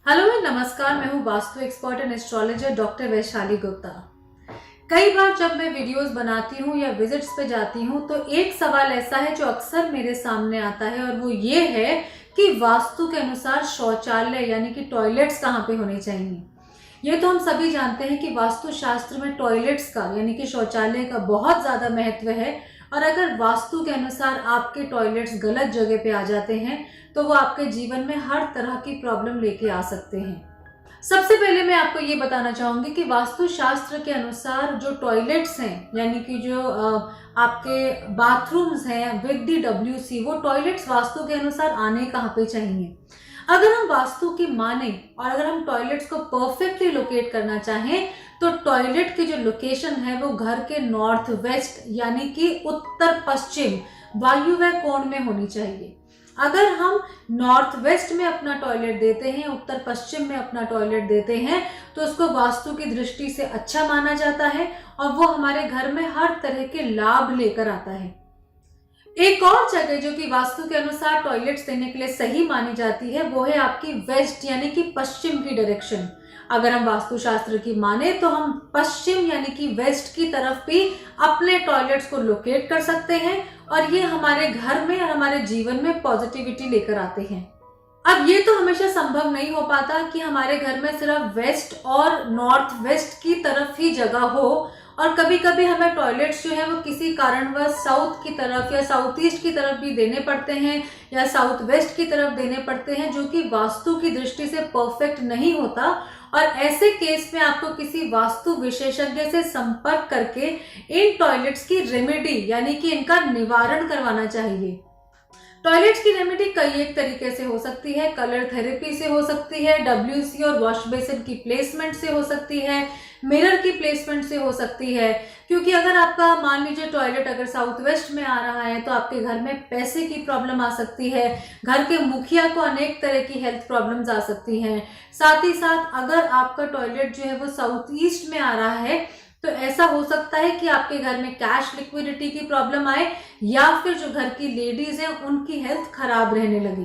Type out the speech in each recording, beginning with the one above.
Hello नमस्कार, मैं हूँ vastu expert and astrologer doctor Vaishali Gupta. कई बार जब मैं वीडियोस बनाती हूँ या विजिट्स पे जाती हूँ तो एक सवाल ऐसा है जो अक्सर मेरे सामने आता है और वो ये है कि वास्तु के अनुसार शौचालय यानी कि टॉयलेट्स कहाँ पे होने चाहिए। ये तो हम सभी जानते हैं कि वास्तु शास्त्र में टॉयलेट्स का यानी कि शौचालय का बहुत ज़्यादा महत्व है और अगर वास्तु के अनुसार आपके टॉयलेट्स गलत जगह पे आ जाते हैं तो वो आपके जीवन में हर तरह की प्रॉब्लम लेके आ सकते हैं। सबसे पहले मैं आपको ये बताना चाहूंगी कि वास्तु शास्त्र के अनुसार जो टॉयलेट्स हैं यानी कि जो आपके बाथरूम्स हैं विद दी WC, वो टॉयलेट्स वास्तु के अनुसार आने कहाँ पे चाहिए। अगर हम वास्तु की माने और अगर हम टॉयलेट्स को परफेक्टली लोकेट करना चाहें तो टॉयलेट की जो लोकेशन है वो घर के नॉर्थ वेस्ट यानी कि उत्तर पश्चिम वायुव्य कोण में होनी चाहिए। अगर हम नॉर्थ वेस्ट में अपना टॉयलेट देते हैं, उत्तर पश्चिम में अपना टॉयलेट देते हैं तो उसको वास्तु की दृष्टि से अच्छा माना जाता है और वो हमारे घर में हर तरह के लाभ लेकर आता है। एक और जगह जो कि वास्तु के अनुसार टॉयलेट्स देने के लिए सही मानी जाती है वो है आपकी वेस्ट यानी कि पश्चिम की डायरेक्शन। अगर हम वास्तु शास्त्र की माने तो हम पश्चिम यानी कि वेस्ट की तरफ भी अपने टॉयलेट्स को लोकेट कर सकते हैं और ये हमारे घर में और हमारे जीवन में पॉजिटिविटी लेकर आते हैं। अब ये तो हमेशा संभव नहीं हो पाता कि हमारे घर में सिर्फ वेस्ट और नॉर्थ वेस्ट की तरफ ही जगह हो और कभी कभी हमें टॉयलेट्स जो है वो किसी कारणवश साउथ की तरफ या साउथ ईस्ट की तरफ भी देने पड़ते हैं या साउथ वेस्ट की तरफ देने पड़ते हैं जो कि वास्तु की दृष्टि से परफेक्ट नहीं होता। और ऐसे केस में आपको किसी वास्तु विशेषज्ञ से संपर्क करके इन टॉयलेट्स की रेमेडी यानी कि इनका निवारण करवाना चाहिए। टॉयलेट्स की रेमेडी कई एक तरीके से हो सकती है, कलर थेरेपी से हो सकती है, WC और वॉश बेसिन की प्लेसमेंट से हो सकती है, मिरर की प्लेसमेंट से हो सकती है। क्योंकि अगर आपका मान लीजिए टॉयलेट अगर साउथ वेस्ट में आ रहा है तो आपके घर में पैसे की प्रॉब्लम आ सकती है, घर के मुखिया को अनेक तरह की हेल्थ प्रॉब्लम्स आ सकती हैं। साथ ही साथ अगर आपका टॉयलेट जो है वो साउथ ईस्ट में आ रहा है तो ऐसा हो सकता है कि आपके घर में कैश लिक्विडिटी की प्रॉब्लम आए या फिर जो घर की लेडीज हैं उनकी हेल्थ खराब रहने लगी।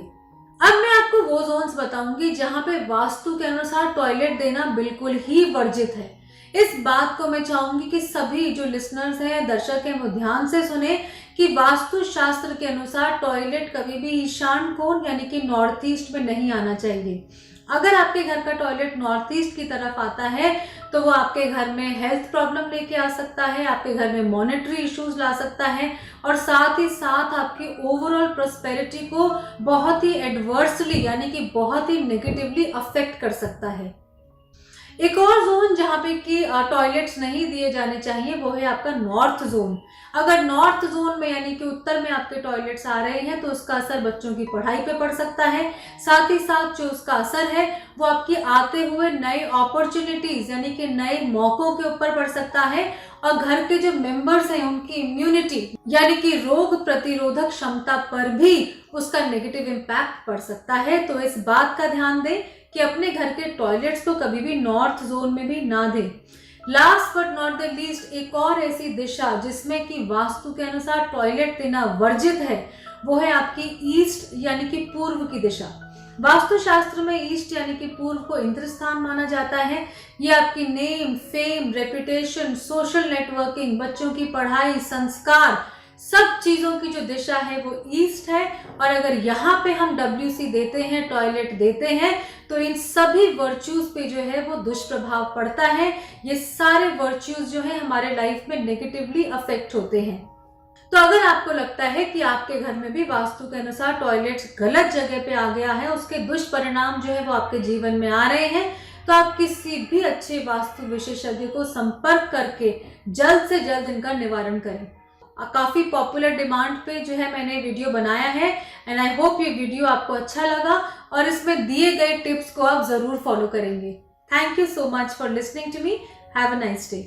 अब मैं आपको वो जोन्स बताऊंगी जहां पे वास्तु के अनुसार टॉयलेट देना बिल्कुल ही वर्जित है। इस बात को मैं चाहूंगी कि सभी जो लिसनर्स हैं, दर्शक हैं, वो ध्यान से सुने कि वास्तु शास्त्र के अनुसार टॉयलेट कभी भी ईशान कोण यानी कि नॉर्थ ईस्ट में नहीं आना चाहिए। अगर आपके घर का टॉयलेट नॉर्थ ईस्ट की तरफ आता है तो वो आपके घर में हेल्थ प्रॉब्लम लेके आ सकता है, आपके घर में मॉनेटरी इश्यूज ला सकता है और साथ ही साथ आपकी ओवरऑल प्रोस्पेरिटी को बहुत ही एडवर्सली यानी कि बहुत ही नेगेटिवली अफेक्ट कर सकता है। एक और जोन जहाँ पे कि टॉयलेट्स नहीं दिए जाने चाहिए वो है आपका नॉर्थ जोन। अगर नॉर्थ जोन में यानी कि उत्तर में आपके टॉयलेट्स आ रहे हैं तो उसका असर बच्चों की पढ़ाई पे पड़ सकता है। साथ ही साथ जो उसका असर है वो आपकी आते हुए नए अपॉर्चुनिटीज यानी कि नए मौकों के ऊपर पड़ सकता है और घर के जो मेंबर्स हैं उनकी इम्यूनिटी यानी कि रोग प्रतिरोधक क्षमता पर भी उसका नेगेटिव इम्पैक्ट पड़ सकता है। तो इस बात का ध्यान दें कि अपने घर के टॉयलेट्स को कभी भी नॉर्थ जोन में भी ना दें। Last but not the least, एक और ऐसी दिशा जिसमें कि वास्तु के अनुसार टॉयलेट देना वर्जित है वो है आपकी ईस्ट यानी कि पूर्व की दिशा। वास्तु शास्त्र में ईस्ट यानी कि पूर्व को इंद्र स्थान माना जाता है। ये आपकी name, fame, reputation, social networking, बच्चों की पढ़ाई, संस्कार, सब चीजों की जो दिशा है वो ईस्ट है। और अगर यहाँ पे हम WC देते हैं, टॉयलेट देते हैं तो इन सभी वर्च्यूज पे जो है वो दुष्प्रभाव पड़ता है। ये सारे वर्च्यूज जो है हमारे लाइफ में नेगेटिवली अफेक्ट होते हैं। तो अगर आपको लगता है कि आपके घर में भी वास्तु के अनुसार टॉयलेट्स गलत जगह पे आ गया है, उसके दुष्परिणाम जो है वो आपके जीवन में आ रहे हैं, तो आप किसी भी अच्छे वास्तु विशेषज्ञ को संपर्क करके जल्द से जल्द इनका निवारण करें। काफी पॉपुलर डिमांड पे जो है मैंने वीडियो बनाया है एंड आई होप ये वीडियो आपको अच्छा लगा और इसमें दिए गए टिप्स को आप जरूर फॉलो करेंगे। Thank you so much for listening to me. Have a nice day.